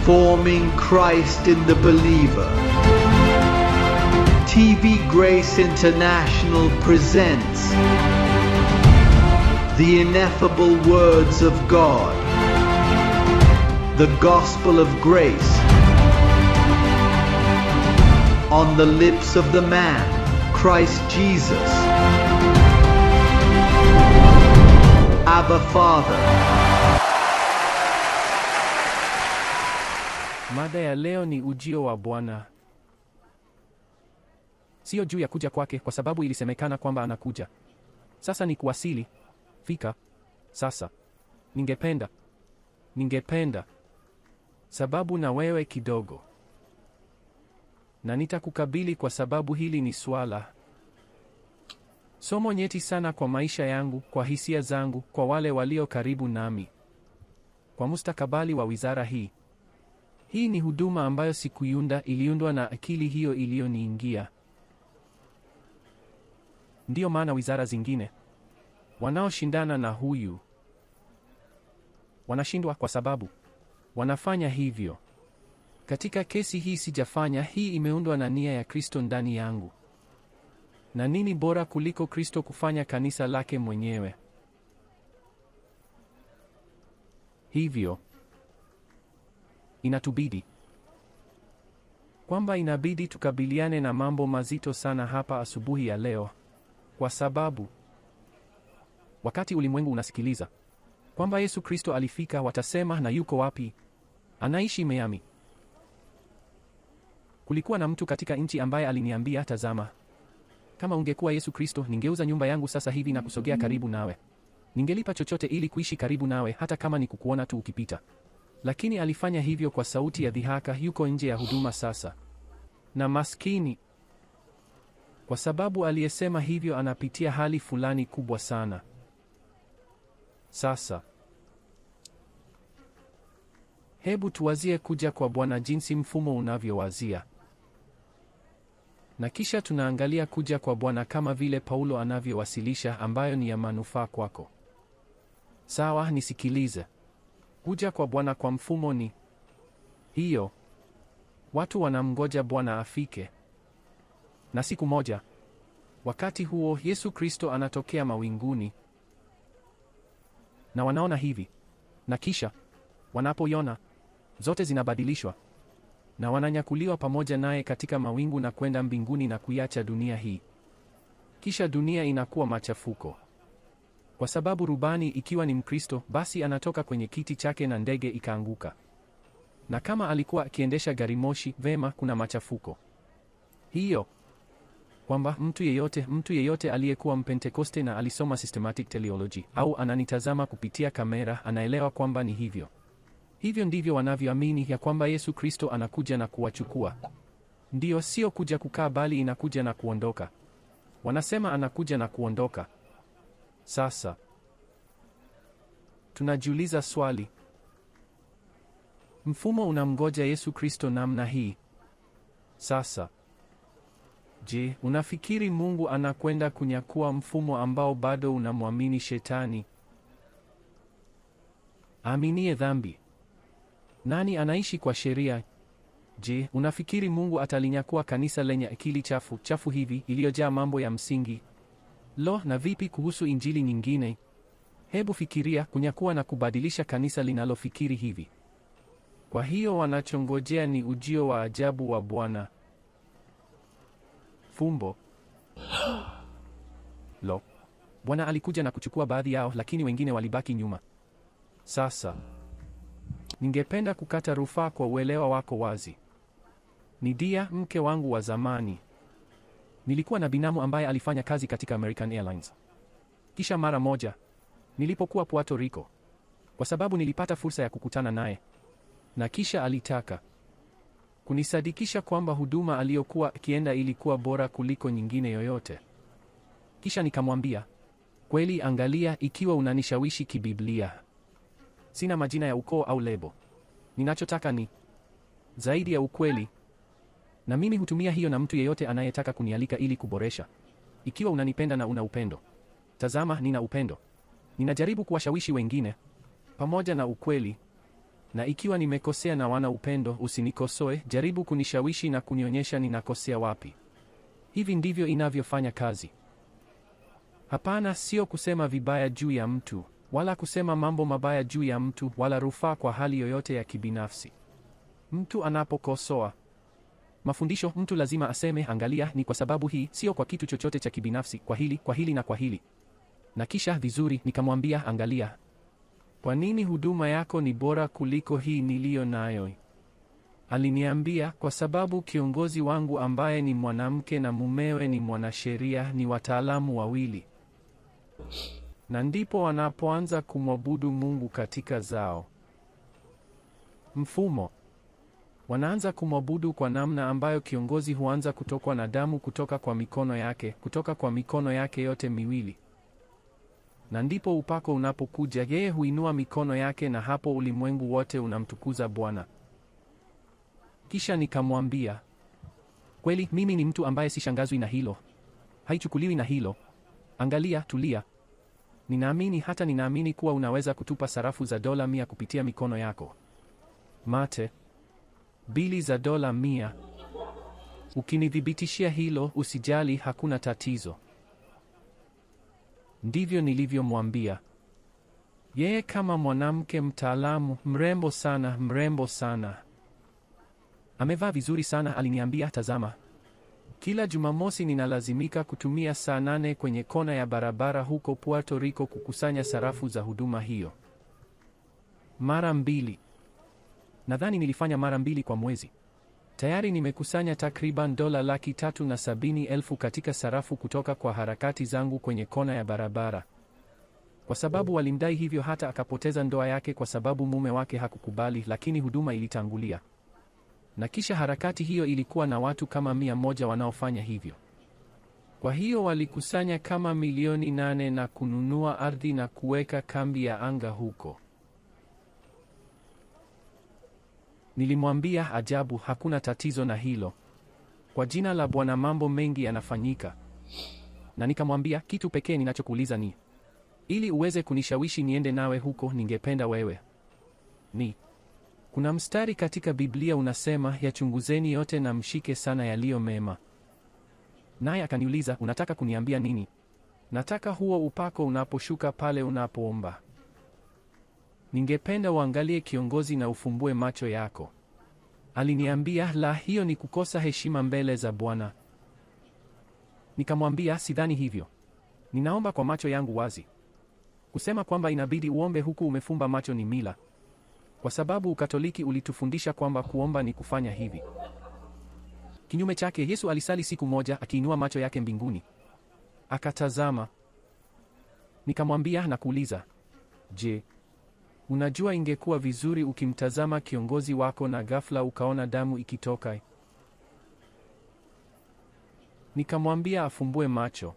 Forming Christ in the Believer. TV Grace International presents the ineffable words of God, the gospel of grace, on the lips of the man, Christ Jesus. Abba Father. Mada ya leo ni ujio wa Bwana. Sio juu ya kuja kwake, kwa sababu ilisemekana kwamba anakuja. Sasa ni kuwasili. Fika. Sasa. Ningependa. Sababu na wewe kidogo. Na nitakukabili kwa sababu hili ni swala. Somo nyeti sana kwa maisha yangu, kwa hisia zangu, kwa wale walio karibu nami. Kwa mustakabali wa wizara hii. Hii ni huduma ambayo sikuiunda, iliundwa na akili hiyo iliyoniingia. Ndiyo maana wizara zingine wanaoshindana na huyu wanashindwa kwa sababu wanafanya hivyo. Katika kesi hii sijafanya, hii imeundwa na nia ya Kristo ndani yangu. Na nini bora kuliko Kristo kufanya kanisa lake mwenyewe? Hivyo inatubidi kwamba inabidi tukabiliane na mambo mazito sana hapa asubuhi ya leo, kwa sababu wakati ulimwengu unasikiliza kwamba Yesu Kristo alifika, watasema na yuko wapi? Anaishi Miami. Kulikuwa na mtu katika nchi ambaye aliniambia, tazama, kama ungekuwa Yesu Kristo, ningeuza nyumba yangu sasa hivi na kusogea karibu nawe. Ningelipa chochote ili kuishi karibu nawe, hata kama ni kukuona tu ukipita. Lakini alifanya hivyo kwa sauti ya dhihaka, yuko nje ya huduma sasa. Na maskini, kwa sababu aliyesema hivyo anapitia hali fulani kubwa sana. Sasa hebu tuwazie kuja kwa Bwana jinsi mfumo unavyowazia. Na kisha tunaangalia kuja kwa Bwana kama vile Paulo anavyowasilisha, ambayo ni ya manufaa kwako. Sawa, nisikilize. Kuja kwa Bwana kwa mfumo ni hiyo. Watu wanamngoja Bwana afike. Na siku moja, wakati huo Yesu Kristo anatokea mawinguni. Na wanaona hivi. Na kisha wanapoiona, zote zinabadilishwa. Na wananyakuliwa pamoja naye katika mawingu na kwenda mbinguni na kuiacha dunia hii. Kisha dunia inakuwa machafuko. Kwa sababu rubani, ikiwa ni Mkristo, basi anatoka kwenye kiti chake na ndege ikaanguka. Na kama alikuwa akiendesha gari moshi, vema, kuna machafuko. Hiyo kwamba mtu yeyote aliyekuwa Mpentekoste na alisoma systematic teleology au ananitazama kupitia kamera anaelewa kwamba ni hivyo. Hivyo ndivyo wanavyoamini ya kwamba Yesu Kristo anakuja na kuwachukua. Ndiyo, sio kuja kukaa, bali inakuja na kuondoka. Wanasema anakuja na kuondoka. Sasa tunajiuliza swali. Mfumo unamgoja Yesu Kristo namna hii. Sasa je, unafikiri Mungu anakwenda kunyakua mfumo ambao bado unamwamini Shetani? Aaminie dhambi. Nani anaishi kwa sheria? Je, unafikiri Mungu atalinyakua kanisa lenye akili chafu hivi, iliyojaa mambo ya msingi? Lo, na vipi kuhusu injili nyingine? Hebu fikiria kunyakua na kubadilisha kanisa linalofikiri hivi. Kwa hiyo wanachongojea ni ujio wa ajabu wa Bwana. Fumbo. Lo, Bwana alikuja na kuchukua baadhi yao, lakini wengine walibaki nyuma. Sasa ningependa kukata rufaa kwa uelewa wako wazi. Nidia, mke wangu wa zamani. Nilikuwa na binamu ambaye alifanya kazi katika American Airlines. Kisha mara moja nilipokuwa Puerto Rico, kwa sababu nilipata fursa ya kukutana naye, na kisha alitaka kunisadikisha kwamba huduma aliyokuwa akienda ilikuwa bora kuliko nyingine yoyote. Kisha nikamwambia, kweli, angalia, ikiwa unanishawishi kibiblia. Sina majina ya ukoo au lebo. Ninachotaka ni zaidi ya ukweli. Na mimi hutumia hiyo na mtu yeyote anayetaka kunialika ili kuboresha. Ikiwa unanipenda na una upendo. Tazama, nina upendo. Ninajaribu kuwashawishi wengine pamoja na ukweli. Na ikiwa nimekosea na wana upendo, usinikosoe, jaribu kunishawishi na kunionyesha ninakosea wapi. Hivi ndivyo inavyofanya kazi. Hapana, sio kusema vibaya juu ya mtu, wala kusema mambo mabaya juu ya mtu, wala rufaa kwa hali yoyote ya kibinafsi. Mtu anapokosoa mafundisho, mtu lazima aseme, angalia, ni kwa sababu hii, sio kwa kitu chochote cha kibinafsi, kwa hili na kwa hili. Na kisha vizuri nikamwambia, angalia, kwa nini huduma yako ni bora kuliko hii niliyo nayo? Aliniambia, kwa sababu kiongozi wangu ambaye ni mwanamke na mumewe ni mwanasheria ni wataalamu wawili. Na ndipo wanapoanza kumwabudu Mungu katika zao mfumo. Wanaanza kumwabudu kwa namna ambayo kiongozi huanza kutokwa na damu kutoka kwa mikono yake yote miwili. Na ndipo upako unapokuja, yeye huinua mikono yake na hapo ulimwengu wote unamtukuza Bwana. Kisha nikamwambia, kweli mimi ni mtu ambaye sishangazwi na hilo. Haichukuliwi na hilo. Angalia, tulia. Ninaamini kuwa unaweza kutupa sarafu za dola 100 kupitia mikono yako. Mate. Bili za dola 100. Ukinithibitishia hilo, usijali, hakuna tatizo. Ndivyo nilivyomwambia. Yeye kama mwanamke mtaalamu, mrembo sana. Amevaa vizuri sana, aliniambia, tazama. Kila Jumamosi ninalazimika kutumia saa 8 kwenye kona ya barabara huko Puerto Rico kukusanya sarafu za huduma hiyo. Mara 2. Nadhani nilifanya mara 2 kwa mwezi. Tayari nimekusanya takriban dola 370,000 katika sarafu kutoka kwa harakati zangu kwenye kona ya barabara. Kwa sababu walimdai hivyo hata akapoteza ndoa yake kwa sababu mume wake hakukubali, lakini huduma ilitangulia. Na kisha harakati hiyo ilikuwa na watu kama 100 wanaofanya hivyo. Kwa hiyo walikusanya kama milioni 8 na kununua ardhi na kuweka kambi ya anga huko. Nilimwambia, ajabu, hakuna tatizo na hilo. Kwa jina la Bwana mambo mengi yanafanyika. Na nikamwambia, kitu pekee ninachokuuliza ni, ili uweze kunishawishi niende nawe huko, ningependa wewe kuna mstari katika Biblia unasema, yachunguzeni yote na mshike sana yaliyo mema. Naye akaniuliza, unataka kuniambia nini? Nataka huo upako unaposhuka pale unapoomba. Ningependa uangalie kiongozi na ufumbue macho yako. Aliniambia, la, hiyo ni kukosa heshima mbele za Bwana. Nikamwambia, sidhani hivyo. Ninaomba kwa macho yangu wazi. Kusema kwamba inabidi uombe huku umefumba macho ni mila. Kwa sababu Ukatoliki ulitufundisha kwamba kuomba ni kufanya hivi. Kinyume chake, Yesu alisali siku moja akiinua macho yake mbinguni. Akatazama. Nikamwambia, nakuuliza, je, unajua ingekuwa vizuri ukimtazama kiongozi wako na ghafla ukaona damu ikitoka? Nikamwambia afumbue macho.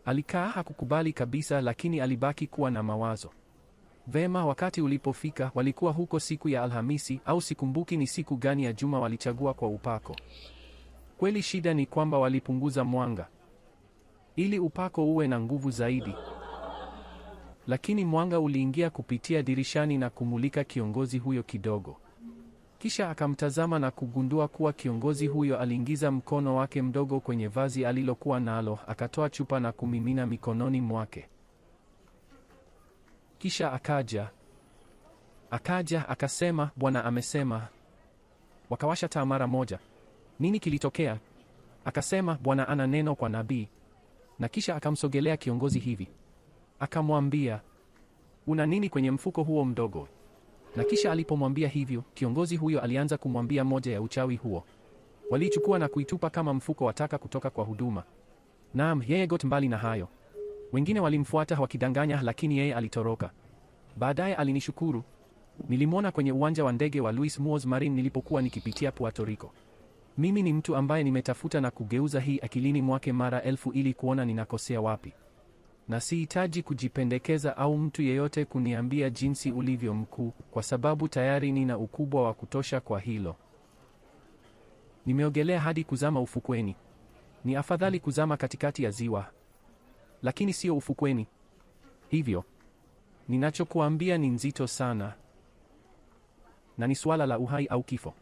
Alikaa, hakukubali kabisa, lakini alibaki kuwa na mawazo. Vema, wakati ulipofika, walikuwa huko siku ya Alhamisi, au sikumbuki ni siku gani ya juma walichagua kwa upako. Kweli shida ni kwamba walipunguza mwanga ili upako uwe na nguvu zaidi. Lakini mwanga uliingia kupitia dirishani na kumulika kiongozi huyo kidogo. Kisha akamtazama na kugundua kuwa kiongozi huyo aliingiza mkono wake mdogo kwenye vazi alilokuwa nalo, akatoa chupa na kumimina mikononi mwake. Kisha akaja akasema, Bwana amesema. Wakawasha taa mara moja. Nini kilitokea? Akasema, Bwana ana neno kwa nabii. Na kisha akamsogelea kiongozi hivi. Akamwambia, una nini kwenye mfuko huo mdogo? Na kisha alipomwambia hivyo, kiongozi huyo alianza kumwambia moja ya uchawi huo. Walichukua na kuitupa kama mfuko wa taka kutoka kwa huduma. Naam, yeye got mbali na hayo. Wengine walimfuata wakidanganya, lakini yeye alitoroka. Baadaye alinishukuru. Nilimwona kwenye uwanja wa ndege wa Luis Muoz Marin nilipokuwa nikipitia Puerto Rico. Mimi ni mtu ambaye nimetafuta na kugeuza hii akilini mwake mara 1000 ili kuona ninakosea wapi. Na sihitaji kujipendekeza au mtu yeyote kuniambia jinsi ulivyo mkuu, kwa sababu tayari nina ukubwa wa kutosha kwa hilo. Nimeogelea hadi kuzama ufukweni. Ni afadhali kuzama katikati ya ziwa, lakini sio ufukweni. Hivyo ninachokuambia ni nzito sana. na ni suala la uhai au kifo.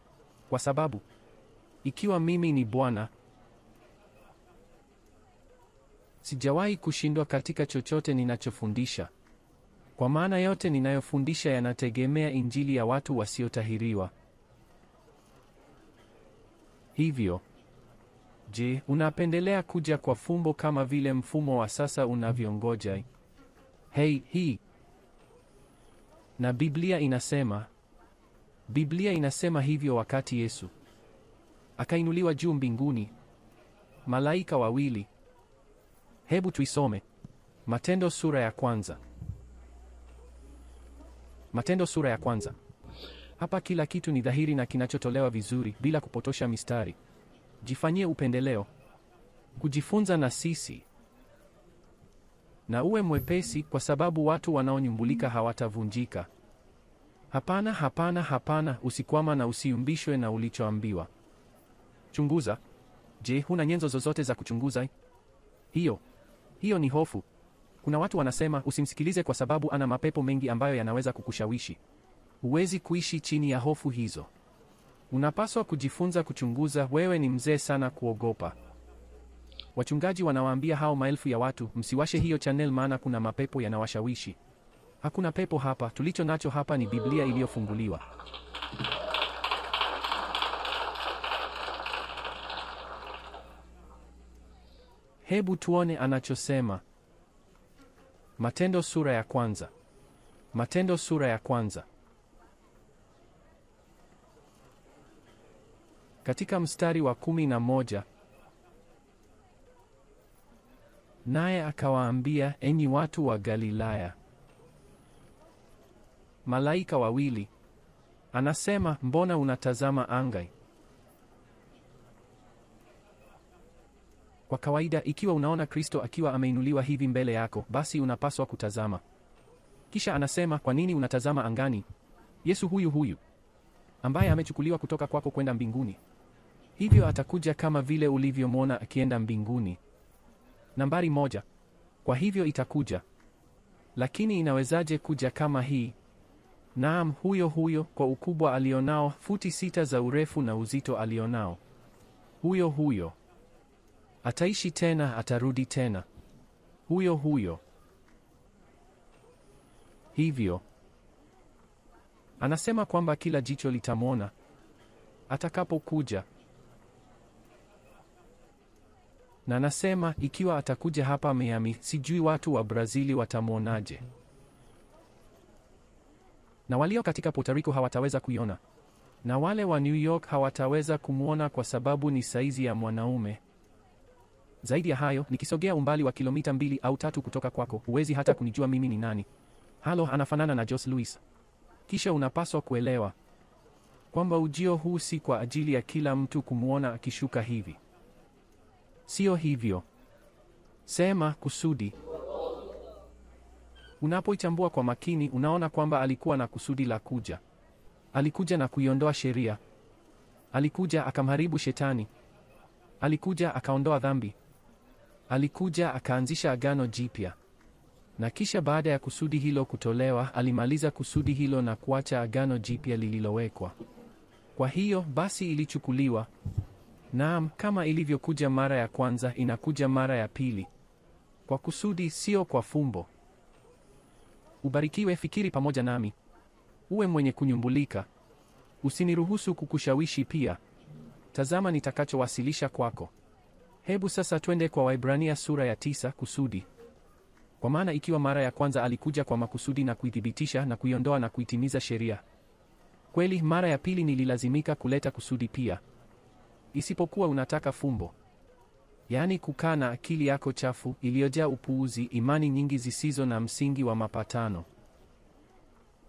Kwa sababu ikiwa mimi ni Bwana, sijawahi kushindwa katika chochote ninachofundisha, kwa maana yote ninayofundisha yanategemea Injili ya watu wasiotahiriwa. Hivyo, je, unapendelea kuja kwa fumbo kama vile mfumo wa sasa unavyongoja? Hii. Na Biblia inasema hivyo wakati Yesu akainuliwa juu mbinguni, malaika wawili. Hebu tuisome. Matendo sura ya kwanza. Matendo sura ya kwanza. Hapa kila kitu ni dhahiri na kinachotolewa vizuri bila kupotosha mistari. Jifanyie upendeleo kujifunza na sisi, na uwe mwepesi, kwa sababu watu wanaonyumbulika hawatavunjika. Hapana, usikwama na usiumbishwe na ulichoambiwa. Chunguza. Je, huna nyenzo zozote za kuchunguza? Hiyo ni hofu. Kuna watu wanasema usimsikilize kwa sababu ana mapepo mengi ambayo yanaweza kukushawishi. Huwezi kuishi chini ya hofu hizo. Unapaswa kujifunza kuchunguza. Wewe ni mzee sana kuogopa. Wachungaji wanawaambia hao maelfu ya watu, msiwashe hiyo channel maana kuna mapepo yanawashawishi. Hakuna pepo hapa. Tulicho nacho hapa ni Biblia iliyofunguliwa. Hebu tuone anachosema. Matendo sura ya kwanza. Matendo sura ya kwanza. Katika mstari wa 11, naye akawaambia, enyi watu wa Galilaya, malaika wawili. Anasema, mbona unatazama anga? Kwa kawaida, ikiwa unaona Kristo akiwa ameinuliwa hivi mbele yako, basi unapaswa kutazama. Kisha anasema, kwa nini unatazama angani? Yesu huyu ambaye amechukuliwa kutoka kwako kwenda mbinguni. Hivyo atakuja kama vile ulivyomwona akienda mbinguni. Nambari 1. Kwa hivyo itakuja. Lakini inawezaje kuja kama hii? Naam, huyo kwa ukubwa alionao, futi 6 za urefu na uzito alionao. Huyo. Ataishi tena, atarudi tena. Huyo. Hivyo anasema kwamba kila jicho litamwona atakapokuja. Na anasema ikiwa atakuja hapa Miami, sijui watu wa Brazili watamwonaje. Na walio katika Puerto Rico hawataweza kuiona. Na wale wa New York hawataweza kumwona kwa sababu ni saizi ya mwanaume. Zaidi ya hayo, nikisogea umbali wa kilomita 2 au 3 kutoka kwako, huwezi hata kunijua mimi ni nani. Halo, anafanana na Joss Louis. Kisha unapaswa kuelewa kwamba ujio huu si kwa ajili ya kila mtu kumwona akishuka hivi. Sio hivyo. Sema kusudi. Unapoichambua kwa makini, unaona kwamba alikuwa na kusudi la kuja. Alikuja na kuiondoa sheria. Alikuja akamharibu Shetani. Alikuja akaondoa dhambi. Alikuja akaanzisha agano jipya. Na kisha baada ya kusudi hilo kutolewa, alimaliza kusudi hilo na kuacha agano jipya lililowekwa. Kwa hiyo basi ilichukuliwa. Naam, kama ilivyokuja mara ya kwanza, inakuja mara ya pili. Kwa kusudi, sio kwa fumbo. Ubarikiwe. Fikiri pamoja nami. Uwe mwenye kunyumbulika. Usiniruhusu kukushawishi pia. Tazama nitakachowasilisha kwako. Hebu sasa twende kwa Waebrania sura ya 9. Kusudi. Kwa maana ikiwa mara ya kwanza alikuja kwa makusudi na kuithibitisha na kuiondoa na kuitimiza sheria, kweli mara ya pili nililazimika kuleta kusudi pia. Isipokuwa unataka fumbo, yaani kukaa na akili yako chafu iliyojaa upuuzi, imani nyingi zisizo na msingi wa mapatano,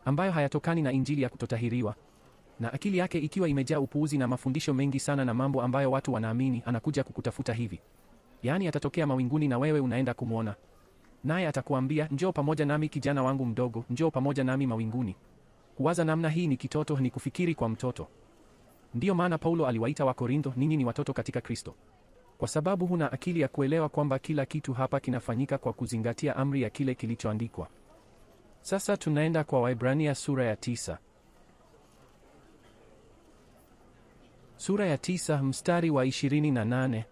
ambayo hayatokani na injili ya kutotahiriwa, na akili yake ikiwa imejaa upuuzi na mafundisho mengi sana na mambo ambayo watu wanaamini, anakuja kukutafuta hivi. Yaani atatokea mawinguni na wewe unaenda kumwona, naye atakuambia, njoo pamoja nami kijana wangu mdogo, njoo pamoja nami mawinguni. Kuwaza namna hii ni kitoto, ni kufikiri kwa mtoto. Ndiyo maana Paulo aliwaita Wakorintho, ninyi ni watoto katika Kristo. Kwa sababu huna akili ya kuelewa kwamba kila kitu hapa kinafanyika kwa kuzingatia amri ya kile kilichoandikwa. Sasa tunaenda kwa Waebrania sura ya 9. Sura ya 9 mstari wa 28.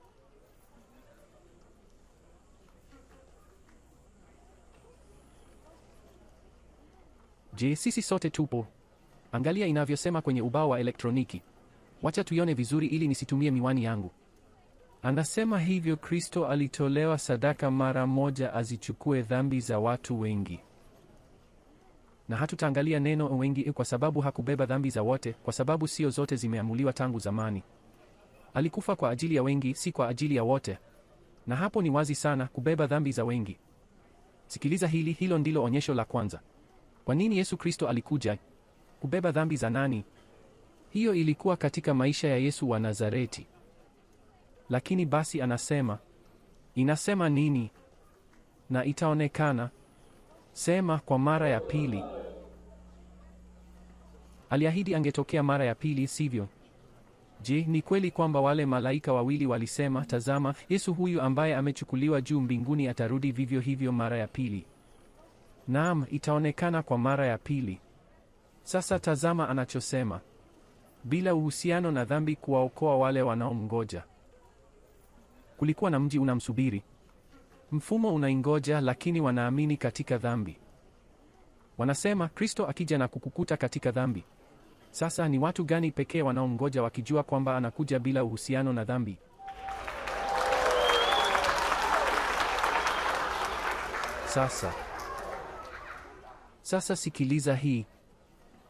Je, sisi sote tupo? Angalia inavyosema kwenye ubao wa elektroniki. Wacha tuione vizuri ili nisitumie miwani yangu. Anasema hivyo Kristo alitolewa sadaka mara moja azichukue dhambi za watu wengi. Na hatutaangalia neno wengi kwa sababu hakubeba dhambi za wote, kwa sababu sio zote zimeamuliwa tangu zamani. Alikufa kwa ajili ya wengi, si kwa ajili ya wote. Na hapo ni wazi sana, kubeba dhambi za wengi. Sikiliza hili, hilo ndilo onyesho la kwanza. Kwa nini Yesu Kristo alikuja? Kubeba dhambi za nani? Hiyo ilikuwa katika maisha ya Yesu wa Nazareti. Lakini basi inasema nini? Na itaonekana. Sema kwa mara ya pili. Aliahidi angetokea mara ya pili, sivyo? Je, ni kweli kwamba wale malaika wawili walisema, tazama, Yesu huyu ambaye amechukuliwa juu mbinguni atarudi vivyo hivyo mara ya pili? Naam, itaonekana kwa mara ya pili. Sasa tazama anachosema. Bila uhusiano na dhambi kuwaokoa wale wanaomngoja. Kulikuwa na mji unamsubiri. Mfumo unaingoja, lakini wanaamini katika dhambi. Wanasema Kristo akija na kukukuta katika dhambi. Sasa ni watu gani pekee wanaomngoja wakijua kwamba anakuja bila uhusiano na dhambi? Sasa sikiliza hii.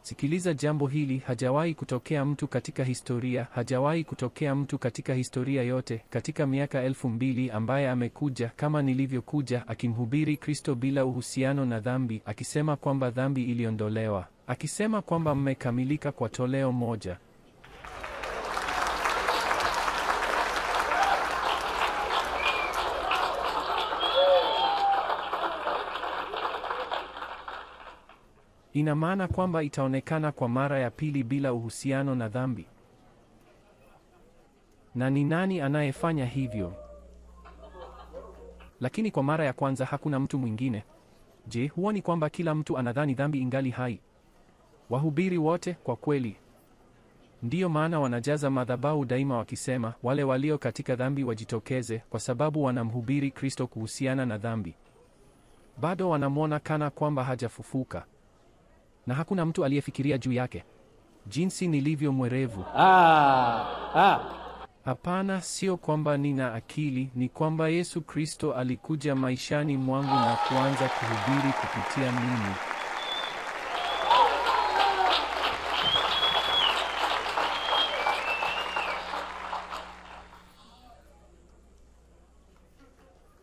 Sikiliza jambo hili, hajawahi kutokea mtu katika historia, hajawahi kutokea mtu katika historia yote, katika miaka 2000 ambaye amekuja kama nilivyokuja, akimhubiri Kristo bila uhusiano na dhambi, akisema kwamba dhambi iliondolewa, akisema kwamba mmekamilika kwa toleo moja. Ina maana kwamba itaonekana kwa mara ya pili bila uhusiano na dhambi. Na ni nani anayefanya hivyo? Lakini kwa mara ya kwanza hakuna mtu mwingine. Je, huoni kwamba kila mtu anadhani dhambi ingali hai? Wahubiri wote kwa kweli. Ndiyo maana wanajaza madhabahu daima wakisema, wale walio katika dhambi wajitokeze, kwa sababu wanamhubiri Kristo kuhusiana na dhambi. Bado wanamwona kana kwamba hajafufuka. Na hakuna mtu aliyefikiria juu yake. Jinsi nilivyo mwerevu. Hapana, sio kwamba nina akili, ni kwamba Yesu Kristo alikuja maishani mwangu na kuanza kuhubiri kupitia mimi.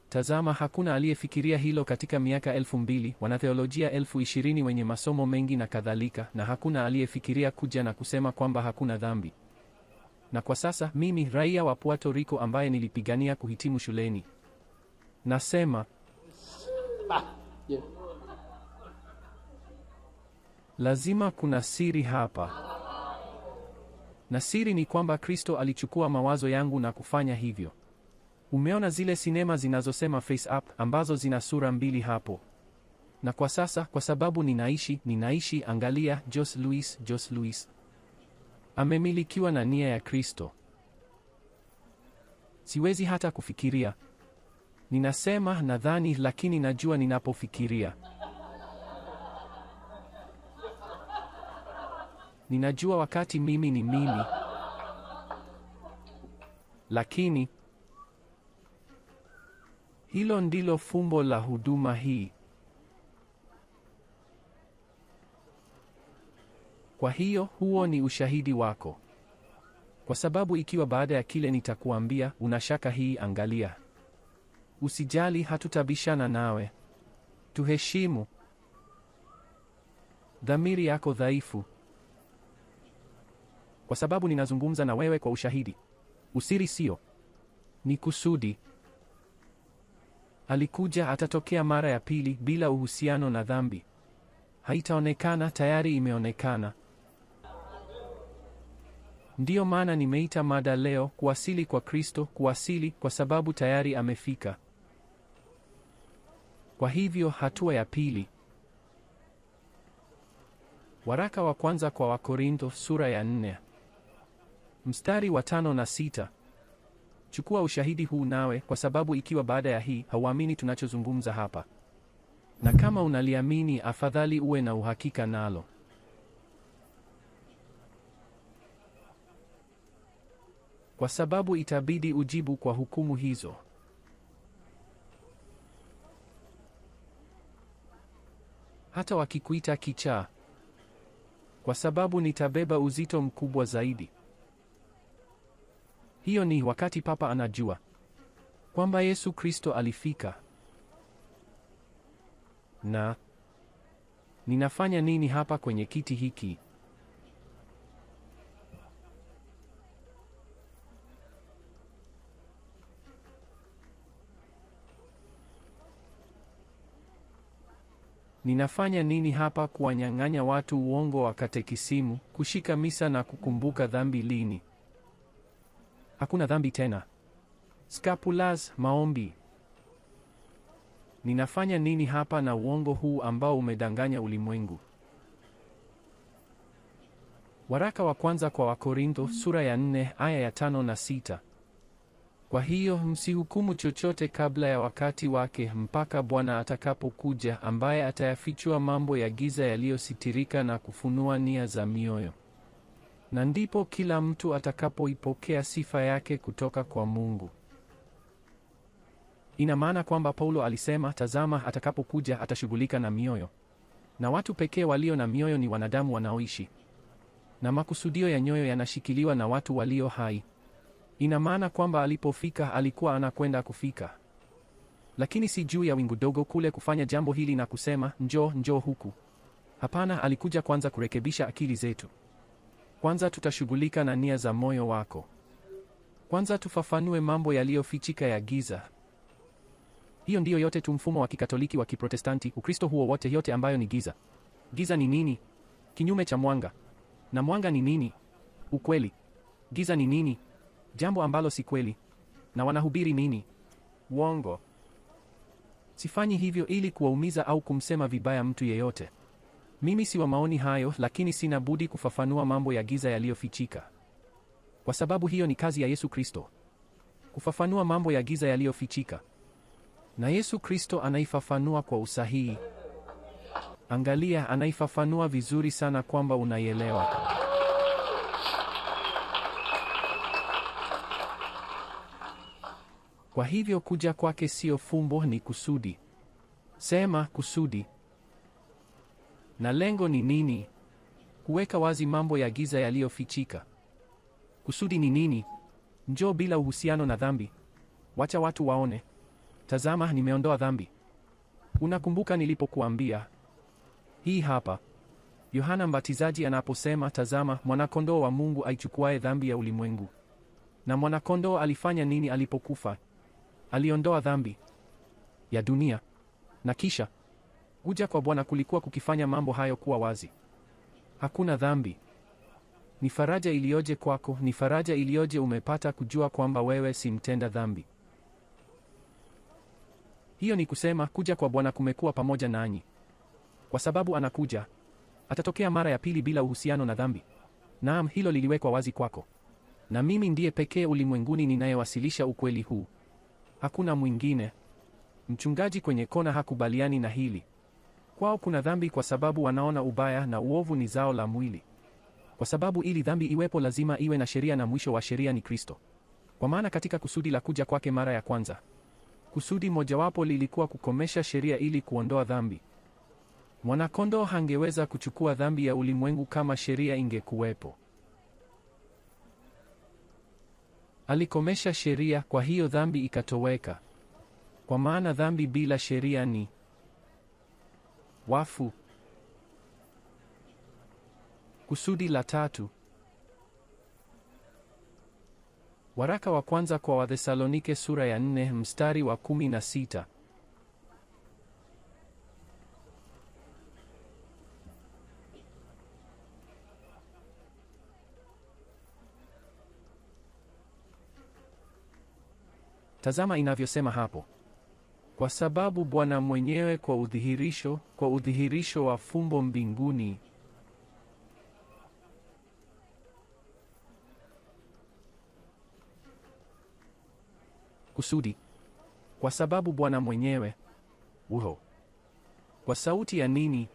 Tazama, hakuna aliyefikiria hilo katika miaka 2000, wanatheolojia 20,000 wenye masomo mengi na kadhalika, na hakuna aliyefikiria kuja na kusema kwamba hakuna dhambi. Na kwa sasa, mimi, raia wa Puerto Rico ambaye nilipigania kuhitimu shuleni, nasema, lazima kuna siri hapa. Na siri ni kwamba Kristo alichukua mawazo yangu na kufanya hivyo. Umeona zile sinema zinazosema face up ambazo zina sura mbili hapo. Na kwa sasa, kwa sababu ninaishi, angalia, Jose Luis. Amemilikiwa na nia ya Kristo. Siwezi hata kufikiria. Ninasema nadhani, lakini najua ninapofikiria. Ninajua wakati mimi ni mimi. Lakini hilo ndilo fumbo la huduma hii. Kwa hiyo, huo ni ushahidi wako. Kwa sababu ikiwa baada ya kile nitakuambia, unashaka hii, angalia. Usijali, hatutabishana nawe. Tuheshimu dhamiri yako dhaifu. Kwa sababu ninazungumza na wewe kwa ushahidi. Usiri sio. Ni kusudi. Alikuja, atatokea mara ya pili bila uhusiano na dhambi. Haitaonekana, tayari imeonekana. Ndiyo maana nimeita mada leo, kuwasili kwa Kristo, kuwasili kwa sababu tayari amefika. Kwa hivyo, hatua ya pili. Waraka wa kwanza kwa Wakorintho sura ya 4. Mstari wa 5 na 6. Chukua ushahidi huu nawe, kwa sababu ikiwa baada ya hii hauamini tunachozungumza hapa, na kama unaliamini, afadhali uwe na uhakika nalo. Kwa sababu itabidi ujibu kwa hukumu hizo. Hata wakikuita kichaa, kwa sababu nitabeba uzito mkubwa zaidi. Hiyo ni wakati Papa anajua kwamba Yesu Kristo alifika. Na ninafanya nini hapa kwenye kiti hiki? Ninafanya nini hapa kuwanyang'anya watu uongo wa katekisimu, kushika misa na kukumbuka dhambi lini? Hakuna dhambi tena. Scapulas, maombi. Ninafanya nini hapa na uongo huu ambao umedanganya ulimwengu? Waraka wa kwanza kwa Wakorintho sura ya 4 aya ya 5 na 6. Kwa hiyo msihukumu chochote kabla ya wakati wake, mpaka Bwana atakapokuja, ambaye atayafichua mambo ya giza yaliyositirika na kufunua nia za mioyo. Na ndipo kila mtu atakapoipokea sifa yake kutoka kwa Mungu. Ina maana kwamba Paulo alisema, tazama, atakapokuja atashughulika na mioyo. Na watu pekee walio na mioyo ni wanadamu wanaoishi. Na makusudio ya nyoyo yanashikiliwa na watu walio hai. Ina maana kwamba alipofika alikuwa anakwenda kufika. Lakini si juu ya wingu dogo kule kufanya jambo hili na kusema, njoo huku. Hapana, alikuja kwanza kurekebisha akili zetu. Kwanza tutashughulika na nia za moyo wako. Kwanza tufafanue mambo yaliyofichika ya giza. Hiyo ndiyo yote tu mfumo wa Kikatoliki wa Kiprotestanti, Ukristo huo wote, yote ambayo ni giza. Giza ni nini? Kinyume cha mwanga. Na mwanga ni nini? Ukweli. Giza ni nini? Jambo ambalo si kweli. Na wanahubiri nini? Uongo. Sifanyi hivyo ili kuwaumiza au kumsema vibaya mtu yeyote. Mimi si wa maoni hayo, lakini sina budi kufafanua mambo ya giza yaliyofichika. Kwa sababu hiyo ni kazi ya Yesu Kristo. Kufafanua mambo ya giza yaliyofichika. Na Yesu Kristo anaifafanua kwa usahihi. Angalia, anaifafanua vizuri sana kwamba unaielewa. Kwa hivyo kuja kwake sio fumbo, ni kusudi. Sema kusudi. Na lengo ni nini? Kuweka wazi mambo ya giza yaliyofichika. Kusudi ni nini? Njoo bila uhusiano na dhambi. Wacha watu waone. Tazama, nimeondoa dhambi. Unakumbuka nilipokuambia? Hii hapa. Yohana Mbatizaji anaposema, tazama, mwanakondoo wa Mungu aichukuaye dhambi ya ulimwengu. Na mwanakondoo alifanya nini alipokufa? Aliondoa dhambi ya dunia. Na kisha kuja kwa Bwana kulikuwa kukifanya mambo hayo kuwa wazi. Hakuna dhambi. Ni faraja iliyoje kwako, ni faraja iliyoje umepata kujua kwamba wewe si mtenda dhambi. Hiyo ni kusema kuja kwa Bwana kumekuwa pamoja nanyi. Kwa sababu anakuja, atatokea mara ya pili bila uhusiano na dhambi. Naam, hilo liliwekwa wazi kwako. Na mimi ndiye pekee ulimwenguni ninayewasilisha ukweli huu. Hakuna mwingine. Mchungaji kwenye kona hakubaliani na hili. Kwao kuna dhambi kwa sababu wanaona ubaya, na uovu ni zao la mwili. Kwa sababu ili dhambi iwepo lazima iwe na sheria, na mwisho wa sheria ni Kristo. Kwa maana katika kusudi la kuja kwake mara ya kwanza, kusudi mojawapo lilikuwa kukomesha sheria ili kuondoa dhambi. Mwanakondoo hangeweza kuchukua dhambi ya ulimwengu kama sheria ingekuwepo. Alikomesha sheria, kwa hiyo dhambi ikatoweka. Kwa maana dhambi bila sheria ni wafu. Kusudi la tatu. Waraka wa kwanza kwa Wathesalonike sura ya 4 mstari wa 16. Tazama inavyosema hapo. Kwa sababu Bwana mwenyewe kwa udhihirisho wa fumbo mbinguni Kusudi. Kwa sababu Bwana mwenyewe. Uho. Kwa sauti ya nini?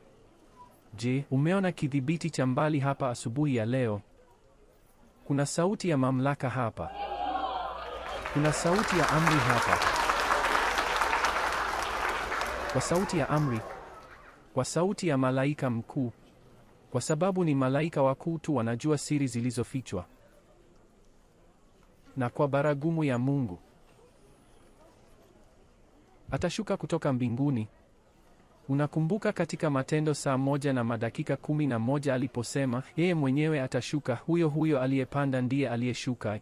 Je, umeona kidhibiti cha mbali hapa asubuhi ya leo? Kuna sauti ya mamlaka hapa. Kuna sauti ya amri hapa. Kwa sauti ya amri. Kwa sauti ya malaika mkuu. Kwa sababu ni malaika wakuu tu wanajua siri zilizofichwa. Na kwa baragumu ya Mungu. Atashuka kutoka mbinguni. Unakumbuka katika Matendo saa 1:11 aliposema, yeye mwenyewe atashuka, huyo aliyepanda ndiye aliyeshuka.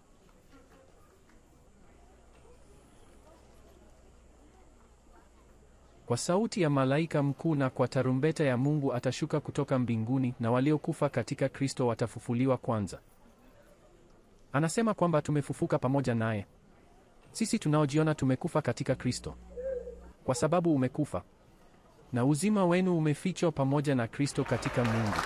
Kwa sauti ya malaika mkuu na kwa tarumbeta ya Mungu atashuka kutoka mbinguni, na waliokufa katika Kristo watafufuliwa kwanza. Anasema kwamba tumefufuka pamoja naye. Sisi tunaojiona tumekufa katika Kristo. Kwa sababu umekufa. Na uzima wenu umefichwa pamoja na Kristo katika Mungu.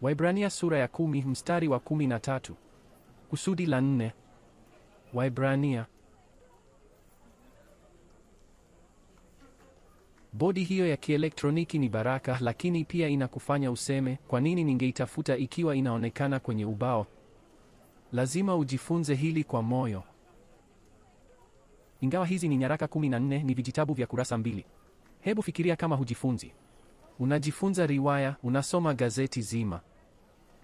Waibrania sura ya 10 mstari wa 13. Kusudi la 4. Waibrania. Bodi hiyo ya kielektroniki ni baraka, lakini pia inakufanya useme, kwa nini ningeitafuta ikiwa inaonekana kwenye ubao? Lazima ujifunze hili kwa moyo. Ingawa hizi ni nyaraka 14, ni vijitabu vya kurasa 2. Hebu fikiria kama hujifunzi. Unajifunza riwaya, unasoma gazeti zima.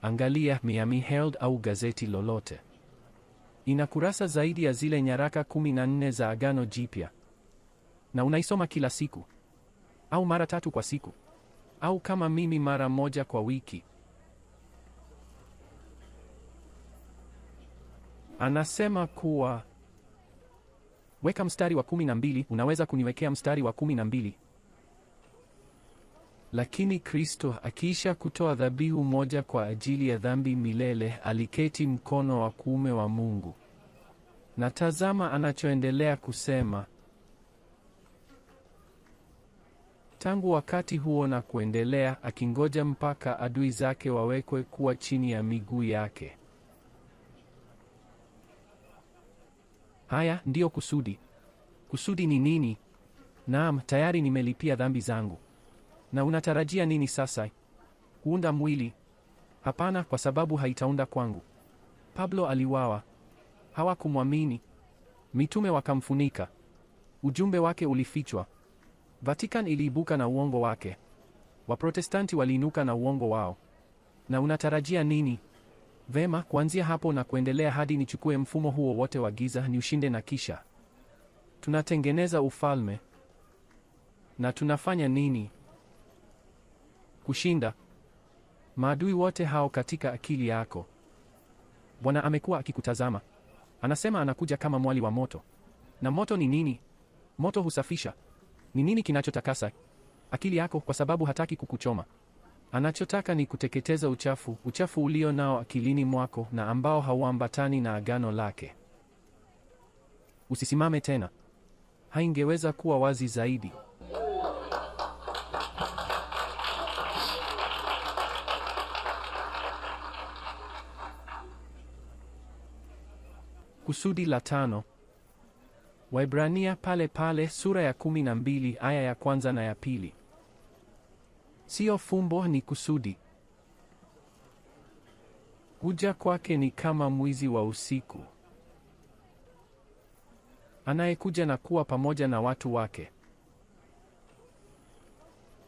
Angalia Miami Herald au gazeti lolote. Ina kurasa zaidi ya zile nyaraka 14 za Agano Jipya. Na unaisoma kila siku. Au mara 3 kwa siku. Au kama mimi mara 1 kwa wiki. Anasema kuwa weka mstari wa 12, unaweza kuniwekea mstari wa 12. Lakini Kristo akiisha kutoa dhabihu moja kwa ajili ya dhambi milele, aliketi mkono wa kuume wa Mungu. Na tazama anachoendelea kusema. Tangu wakati huo na kuendelea, akingoja mpaka adui zake wawekwe kuwa chini ya miguu yake. Haya ndiyo kusudi. Kusudi ni nini? Naam, tayari nimelipia dhambi zangu. Na unatarajia nini sasa? Kuunda mwili? Hapana, kwa sababu haitaunda kwangu. Pablo aliuawa. Hawakumwamini. Mitume wakamfunika. Ujumbe wake ulifichwa. Vatican iliibuka na uongo wake. Waprotestanti waliinuka na uongo wao. Na unatarajia nini? Vema, kuanzia hapo na kuendelea hadi nichukue mfumo huo wote wa giza, ni ushinde na kisha tunatengeneza ufalme. Na tunafanya nini? Kushinda maadui wote hao katika akili yako. Bwana amekuwa akikutazama. Anasema anakuja kama mwali wa moto. Na moto ni nini? Moto husafisha. Ni nini kinachotakasa? Akili yako, kwa sababu hataki kukuchoma. Anachotaka ni kuteketeza uchafu ulio nao akilini mwako na ambao hauambatani na agano lake. Usisimame tena. Haingeweza kuwa wazi zaidi. Kusudi la 5. Waibrania pale pale sura ya 12 aya ya 1 na ya 2. Sio fumbo, ni kusudi. Kuja kwake ni kama mwizi wa usiku, anayekuja na kuwa pamoja na watu wake.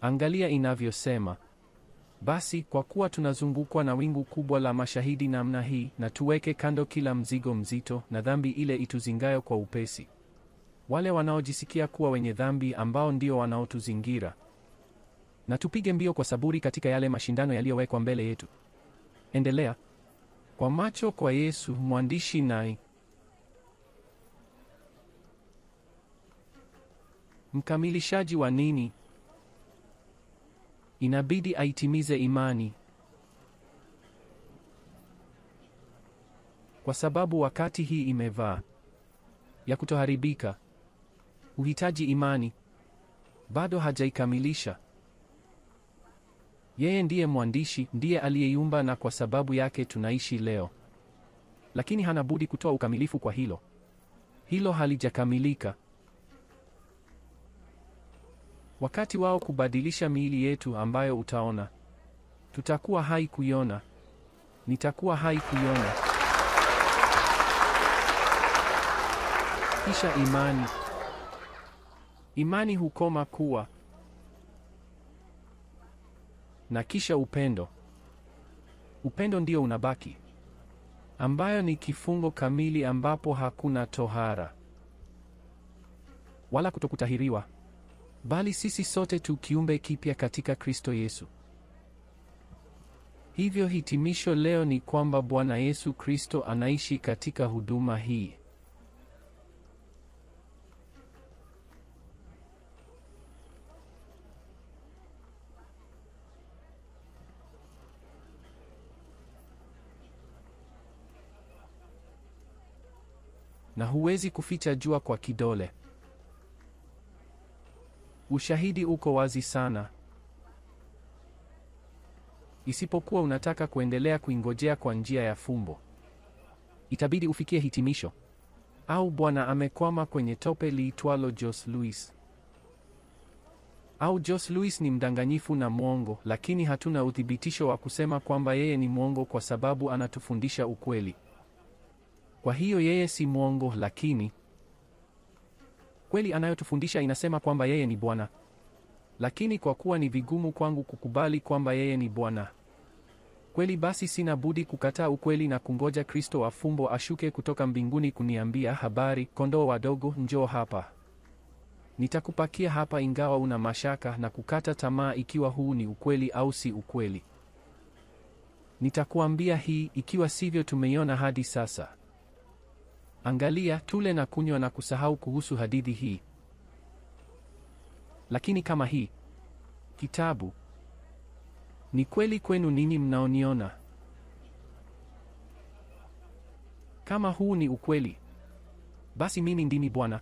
Angalia inavyosema. Basi kwa kuwa tunazungukwa na wingu kubwa la mashahidi namna hii, na tuweke kando kila mzigo mzito na dhambi ile ituzingayo kwa upesi. Wale wanaojisikia kuwa wenye dhambi, ambao ndio wanaotuzingira. Na tupige mbio kwa saburi katika yale mashindano yaliyowekwa mbele yetu. Endelea. Kwa macho kwa Yesu, mwandishi naye mkamilishaji wa nini? Inabidi aitimize imani. Kwa sababu wakati hii imevaa ya kutoharibika, uhitaji imani. Bado hajaikamilisha. Yeye ndiye mwandishi, ndiye aliyeiumba, na kwa sababu yake tunaishi leo. Lakini hana budi kutoa ukamilifu kwa hilo. Hilo halijakamilika. Wakati wao kubadilisha miili yetu ambayo utaona, tutakuwa hai kuiona. Nitakuwa hai kuiona. Kisha imani. Imani hukoma kuwa, na kisha upendo. Upendo ndio unabaki, ambayo ni kifungo kamili ambapo hakuna tohara wala kutokutahiriwa, bali sisi sote tu kiumbe kipya katika Kristo Yesu. Hivyo hitimisho leo ni kwamba Bwana Yesu Kristo anaishi katika huduma hii. Na huwezi kuficha jua kwa kidole. Ushahidi uko wazi sana. Isipokuwa unataka kuendelea kuingojea kwa njia ya fumbo, itabidi ufikie hitimisho. Au Bwana amekwama kwenye tope liitwalo Jose Luis. Au Jose Luis ni mdanganyifu na mwongo, lakini hatuna uthibitisho wa kusema kwamba yeye ni mwongo kwa sababu anatufundisha ukweli. Kwa hiyo yeye si mwongo, lakini kweli anayotufundisha inasema kwamba yeye ni Bwana. Lakini kwa kuwa ni vigumu kwangu kukubali kwamba yeye ni Bwana kweli, basi sina budi kukataa ukweli na kungoja Kristo wa fumbo ashuke kutoka mbinguni kuniambia, habari, kondoo wadogo, njoo hapa. Nitakupakia hapa ingawa una mashaka na kukata tamaa ikiwa huu ni ukweli au si ukweli. Nitakuambia hii, ikiwa sivyo tumeiona hadi sasa. Angalia, tule na kunywa na kusahau kuhusu hadithi hii. Lakini kama hii kitabu ni kweli kwenu ninyi mnaoniona, kama huu ni ukweli, basi mimi ndimi Bwana.